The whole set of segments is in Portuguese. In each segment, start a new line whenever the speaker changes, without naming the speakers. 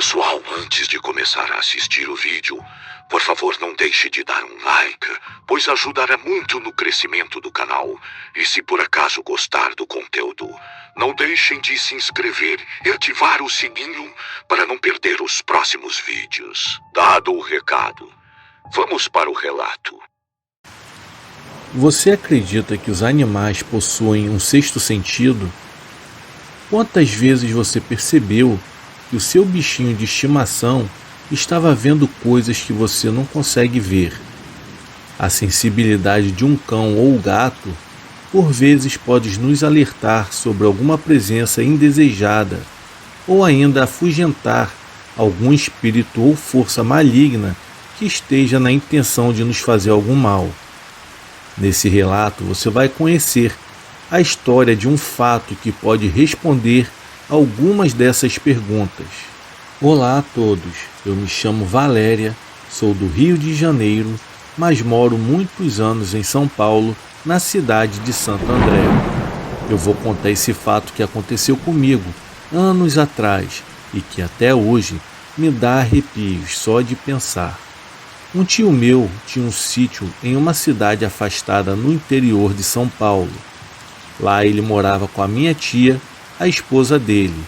Pessoal, antes de começar a assistir o vídeo, por favor não deixe de dar um like, pois ajudará muito no crescimento do canal. E se por acaso gostar do conteúdo, não deixem de se inscrever e ativar o sininho para não perder os próximos vídeos. Dado o recado, vamos para o relato.
Você acredita que os animais possuem um sexto sentido? Quantas vezes você percebeu que o seu bichinho de estimação estava vendo coisas que você não consegue ver? A sensibilidade de um cão ou gato, por vezes, pode nos alertar sobre alguma presença indesejada, ou ainda afugentar algum espírito ou força maligna que esteja na intenção de nos fazer algum mal. Nesse relato você vai conhecer a história de um fato que pode responder algumas dessas perguntas. Olá a todos, eu me chamo Valéria, sou do Rio de Janeiro, mas moro muitos anos em São Paulo, na cidade de Santo André. Eu vou contar esse fato que aconteceu comigo anos atrás e que até hoje me dá arrepios só de pensar. Um tio meu tinha um sítio em uma cidade afastada no interior de São Paulo. Lá ele morava com a minha tia, a esposa dele,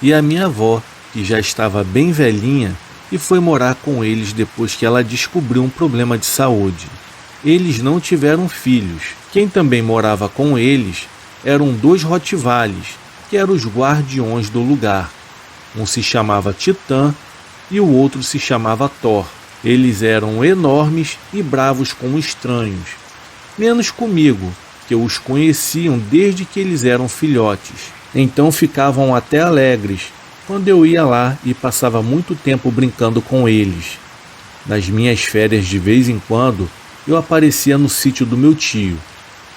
e a minha avó, que já estava bem velhinha e foi morar com eles depois que ela descobriu um problema de saúde. Eles não tiveram filhos. Quem também morava com eles eram 2 Rottweilers, que eram os guardiões do lugar. Um se chamava Titã e o outro se chamava Thor. Eles eram enormes e bravos com estranhos, menos comigo, que os conheciam desde que eles eram filhotes. Então ficavam até alegres quando eu ia lá e passava muito tempo brincando com eles. Nas minhas férias, de vez em quando, eu aparecia no sítio do meu tio,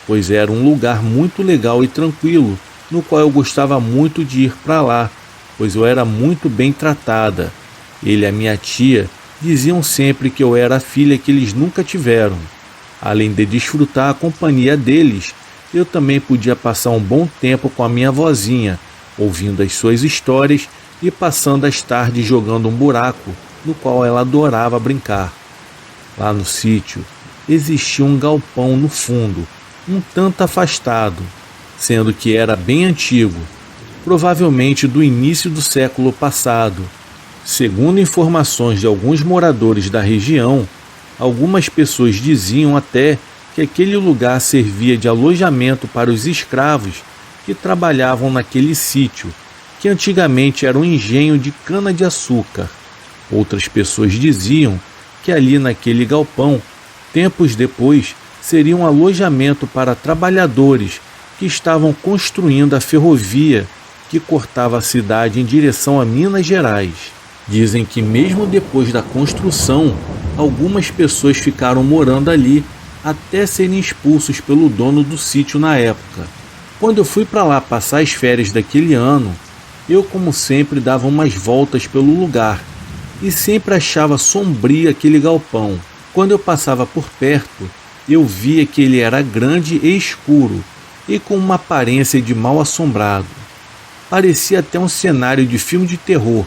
pois era um lugar muito legal e tranquilo, no qual eu gostava muito de ir para lá, pois eu era muito bem tratada. Ele e a minha tia diziam sempre que eu era a filha que eles nunca tiveram. Além de desfrutar a companhia deles, eu também podia passar um bom tempo com a minha vozinha, ouvindo as suas histórias e passando as tardes jogando um buraco, no qual ela adorava brincar. Lá no sítio, existia um galpão no fundo, um tanto afastado, sendo que era bem antigo, provavelmente do início do século passado. Segundo informações de alguns moradores da região, algumas pessoas diziam até que aquele lugar servia de alojamento para os escravos que trabalhavam naquele sítio, que antigamente era um engenho de cana-de-açúcar. Outras pessoas diziam que ali naquele galpão, tempos depois, seria um alojamento para trabalhadores que estavam construindo a ferrovia que cortava a cidade em direção a Minas Gerais. Dizem que mesmo depois da construção, algumas pessoas ficaram morando ali até serem expulsos pelo dono do sítio na época. Quando eu fui para lá passar as férias daquele ano, eu, como sempre, dava umas voltas pelo lugar e sempre achava sombrio aquele galpão. Quando eu passava por perto, eu via que ele era grande e escuro e com uma aparência de mal assombrado. Parecia até um cenário de filme de terror.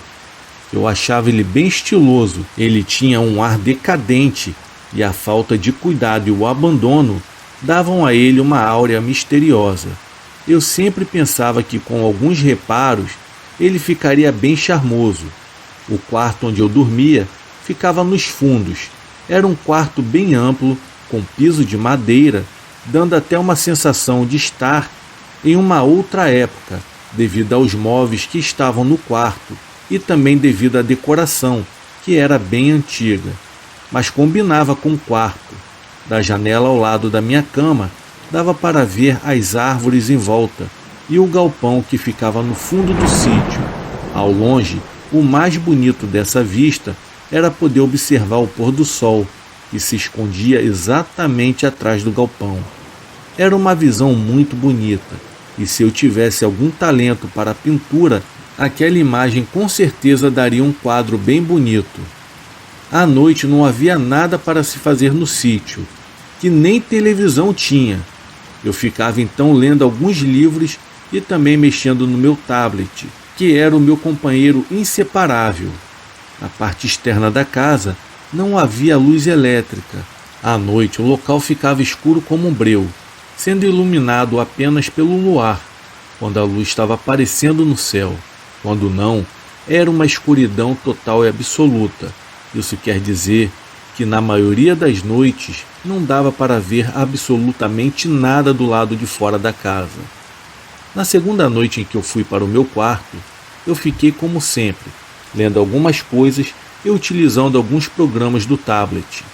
Eu achava ele bem estiloso, ele tinha um ar decadente e a falta de cuidado e o abandono davam a ele uma áurea misteriosa. Eu sempre pensava que com alguns reparos ele ficaria bem charmoso. O quarto onde eu dormia ficava nos fundos. Era um quarto bem amplo, com piso de madeira, dando até uma sensação de estar em uma outra época, devido aos móveis que estavam no quarto e também devido à decoração, que era bem antiga, mas combinava com o quarto. Da janela ao lado da minha cama, dava para ver as árvores em volta e o galpão que ficava no fundo do sítio. Ao longe, o mais bonito dessa vista era poder observar o pôr do sol, que se escondia exatamente atrás do galpão. Era uma visão muito bonita, e se eu tivesse algum talento para a pintura, aquela imagem com certeza daria um quadro bem bonito. À noite não havia nada para se fazer no sítio, que nem televisão tinha. Eu ficava então lendo alguns livros e também mexendo no meu tablet, que era o meu companheiro inseparável. Na parte externa da casa não havia luz elétrica. À noite o local ficava escuro como um breu, sendo iluminado apenas pelo luar, quando a luz estava aparecendo no céu. Quando não, era uma escuridão total e absoluta. Isso quer dizer que na maioria das noites não dava para ver absolutamente nada do lado de fora da casa. Na segunda noite em que eu fui para o meu quarto, eu fiquei como sempre, lendo algumas coisas e utilizando alguns programas do tablet.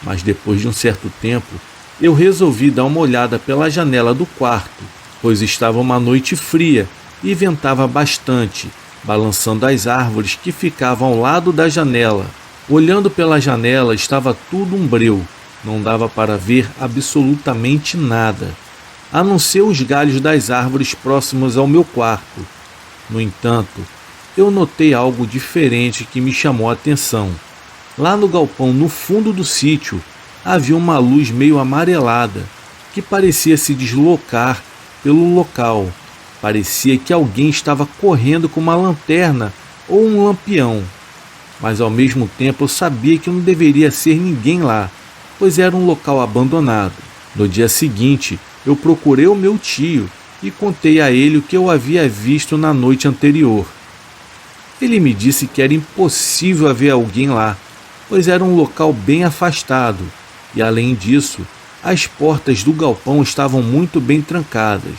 Mas depois de um certo tempo, eu resolvi dar uma olhada pela janela do quarto, pois estava uma noite fria e ventava bastante, balançando as árvores que ficavam ao lado da janela. Olhando pela janela estava tudo um breu, não dava para ver absolutamente nada, a não ser os galhos das árvores próximos ao meu quarto. No entanto, eu notei algo diferente que me chamou a atenção. Lá no galpão, no fundo do sítio, havia uma luz meio amarelada, que parecia se deslocar pelo local. Parecia que alguém estava correndo com uma lanterna ou um lampião. Mas ao mesmo tempo eu sabia que não deveria ser ninguém lá, pois era um local abandonado. No dia seguinte, eu procurei o meu tio e contei a ele o que eu havia visto na noite anterior. Ele me disse que era impossível haver alguém lá, pois era um local bem afastado, e além disso, as portas do galpão estavam muito bem trancadas.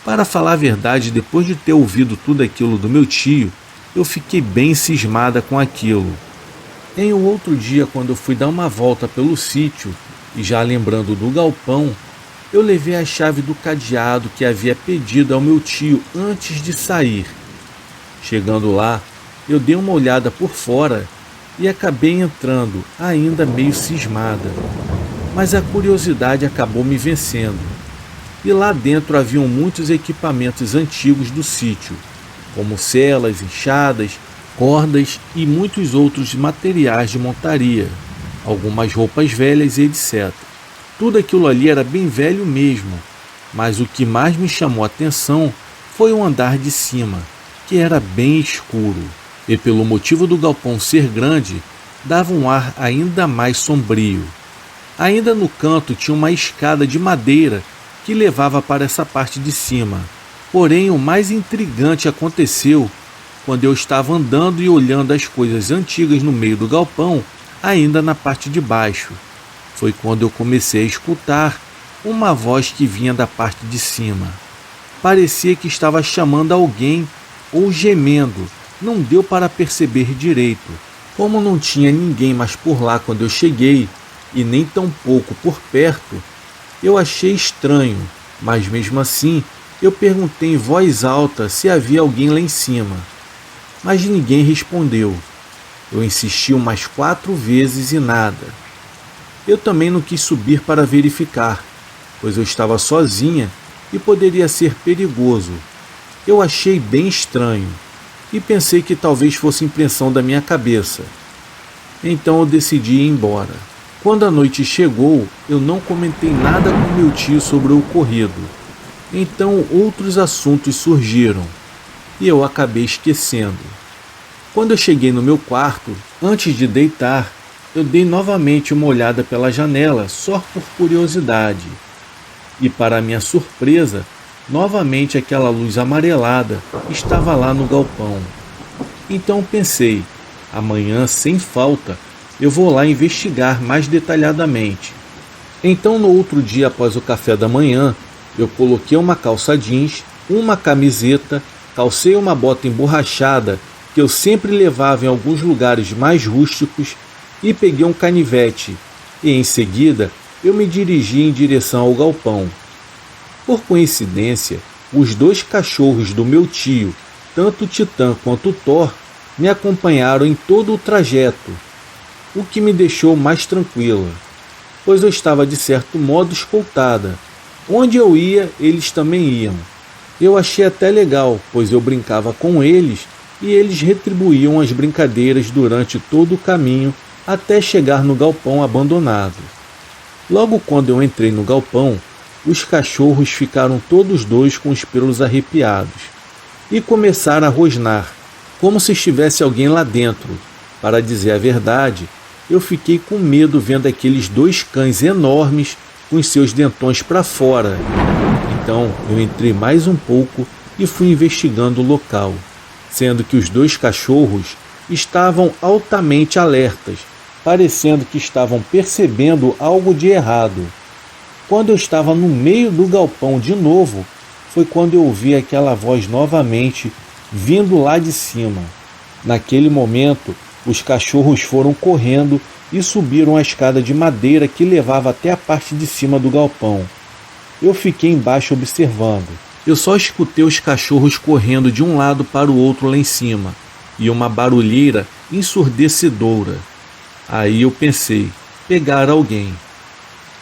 Para falar a verdade, depois de ter ouvido tudo aquilo do meu tio, eu fiquei bem cismada com aquilo. Em um outro dia, quando eu fui dar uma volta pelo sítio, e já lembrando do galpão, eu levei a chave do cadeado que havia pedido ao meu tio antes de sair. Chegando lá, eu dei uma olhada por fora e acabei entrando, ainda meio cismada. Mas a curiosidade acabou me vencendo. E lá dentro haviam muitos equipamentos antigos do sítio, como celas, enxadas, cordas e muitos outros materiais de montaria, algumas roupas velhas e etc. Tudo aquilo ali era bem velho mesmo, mas o que mais me chamou a atenção foi o andar de cima, que era bem escuro, e pelo motivo do galpão ser grande, dava um ar ainda mais sombrio. Ainda no canto tinha uma escada de madeira que levava para essa parte de cima. Porém, o mais intrigante aconteceu quando eu estava andando e olhando as coisas antigas no meio do galpão, ainda na parte de baixo. Foi quando eu comecei a escutar uma voz que vinha da parte de cima. Parecia que estava chamando alguém ou gemendo, não deu para perceber direito. Como não tinha ninguém mais por lá quando eu cheguei, e nem tão pouco por perto, eu achei estranho, mas mesmo assim eu perguntei em voz alta se havia alguém lá em cima. Mas ninguém respondeu. Eu insisti umas 4 vezes e nada. Eu também não quis subir para verificar, pois eu estava sozinha e poderia ser perigoso. Eu achei bem estranho e pensei que talvez fosse impressão da minha cabeça. Então eu decidi ir embora. Quando a noite chegou, eu não comentei nada com meu tio sobre o ocorrido. Então outros assuntos surgiram e eu acabei esquecendo. Quando eu cheguei no meu quarto, antes de deitar, eu dei novamente uma olhada pela janela só por curiosidade. E para minha surpresa, novamente aquela luz amarelada estava lá no galpão. Então pensei, amanhã sem falta eu vou lá investigar mais detalhadamente. Então no outro dia após o café da manhã, eu coloquei uma calça jeans, uma camiseta, calcei uma bota emborrachada que eu sempre levava em alguns lugares mais rústicos e peguei um canivete e em seguida eu me dirigi em direção ao galpão. Por coincidência, os 2 cachorros do meu tio, tanto o Titã quanto o Thor, me acompanharam em todo o trajeto, o que me deixou mais tranquila, pois eu estava de certo modo escoltada. Onde eu ia, eles também iam. Eu achei até legal, pois eu brincava com eles e eles retribuíam as brincadeiras durante todo o caminho até chegar no galpão abandonado. Logo quando eu entrei no galpão, os cachorros ficaram todos 2 com os pelos arrepiados e começaram a rosnar. como se estivesse alguém lá dentro. Para dizer a verdade, eu fiquei com medo vendo aqueles 2 cães enormes com os seus dentões para fora. Então eu entrei mais um pouco e fui investigando o local, sendo que os 2 cachorros estavam altamente alertas, parecendo que estavam percebendo algo de errado. Quando eu estava no meio do galpão de novo, foi quando eu ouvi aquela voz novamente vindo lá de cima. Naquele momento, os cachorros foram correndo e subiram a escada de madeira que levava até a parte de cima do galpão. Eu fiquei embaixo observando. Eu só escutei os cachorros correndo de um lado para o outro lá em cima e uma barulheira ensurdecedora. Aí eu pensei, pegar alguém.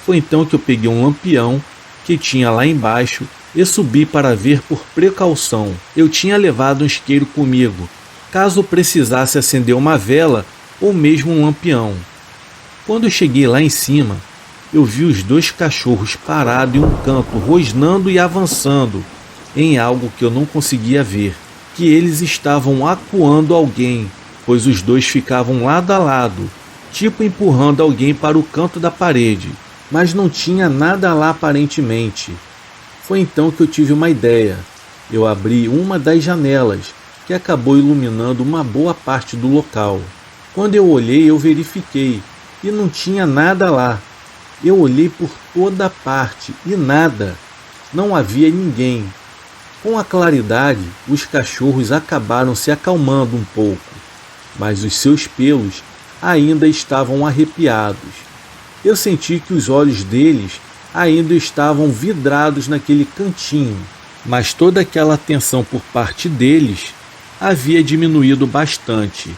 Foi então que eu peguei um lampião que tinha lá embaixo e subi para ver por precaução. Eu tinha levado um isqueiro comigo, caso precisasse acender uma vela ou mesmo um lampião. Quando eu cheguei lá em cima, eu vi os 2 cachorros parados em um canto, rosnando e avançando em algo que eu não conseguia ver, que eles estavam acuando alguém, pois os 2 ficavam lado a lado, tipo empurrando alguém para o canto da parede, mas não tinha nada lá aparentemente. Foi então que eu tive uma ideia. Eu abri uma das janelas, que acabou iluminando uma boa parte do local. Quando eu olhei, eu verifiquei, e não tinha nada lá. Eu olhei por toda parte, e nada. Não havia ninguém. Com a claridade, os cachorros acabaram se acalmando um pouco, mas os seus pelos ainda estavam arrepiados. Eu senti que os olhos deles ainda estavam vidrados naquele cantinho, mas toda aquela atenção por parte deles havia diminuído bastante.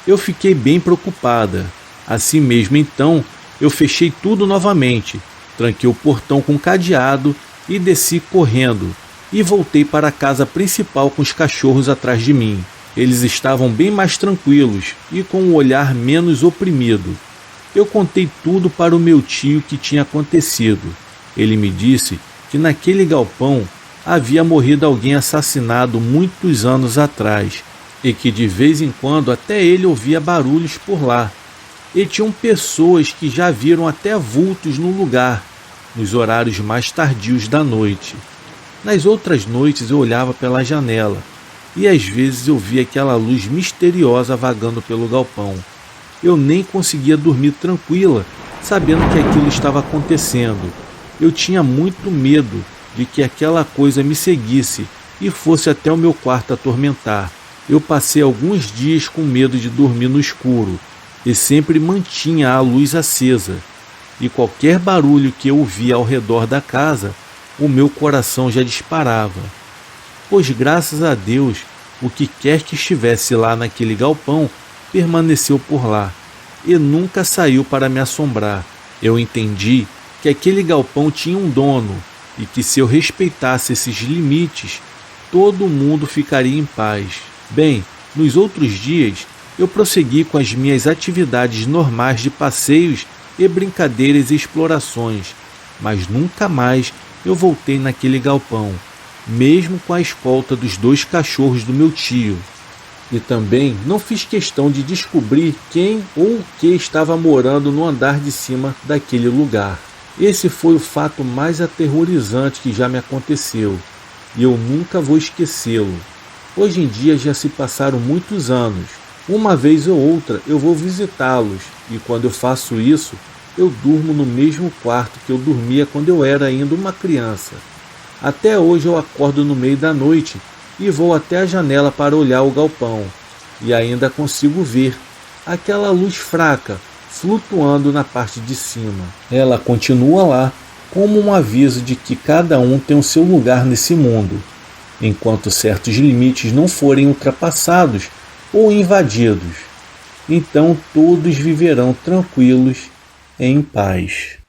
Eu fiquei bem preocupada. Assim mesmo, então, eu fechei tudo novamente, tranquei o portão com cadeado e desci correndo, e voltei para a casa principal com os cachorros atrás de mim. Eles estavam bem mais tranquilos e com o olhar menos oprimido. Eu contei tudo para o meu tio que tinha acontecido. Ele me disse que naquele galpão havia morrido alguém assassinado muitos anos atrás e que de vez em quando até ele ouvia barulhos por lá. E tinham pessoas que já viram até vultos no lugar, nos horários mais tardios da noite. Nas outras noites eu olhava pela janela e às vezes eu via aquela luz misteriosa vagando pelo galpão. Eu nem conseguia dormir tranquila, sabendo que aquilo estava acontecendo. Eu tinha muito medo de que aquela coisa me seguisse e fosse até o meu quarto atormentar. Eu passei alguns dias com medo de dormir no escuro e sempre mantinha a luz acesa. E qualquer barulho que eu ouvia ao redor da casa, o meu coração já disparava. Pois graças a Deus, o que quer que estivesse lá naquele galpão permaneceu por lá e nunca saiu para me assombrar. Eu entendi que aquele galpão tinha um dono e que se eu respeitasse esses limites, todo mundo ficaria em paz. Bem, nos outros dias, eu prossegui com as minhas atividades normais de passeios e brincadeiras e explorações, mas nunca mais eu voltei naquele galpão, mesmo com a escolta dos 2 cachorros do meu tio. E também não fiz questão de descobrir quem ou o que estava morando no andar de cima daquele lugar. Esse foi o fato mais aterrorizante que já me aconteceu, e eu nunca vou esquecê-lo. Hoje em dia já se passaram muitos anos. Uma vez ou outra eu vou visitá-los, e quando eu faço isso, eu durmo no mesmo quarto que eu dormia quando eu era ainda uma criança. Até hoje eu acordo no meio da noite e vou até a janela para olhar o galpão, e ainda consigo ver aquela luz fraca flutuando na parte de cima. Ela continua lá, como um aviso de que cada um tem o seu lugar nesse mundo, enquanto certos limites não forem ultrapassados ou invadidos. Então todos viverão tranquilos, em paz.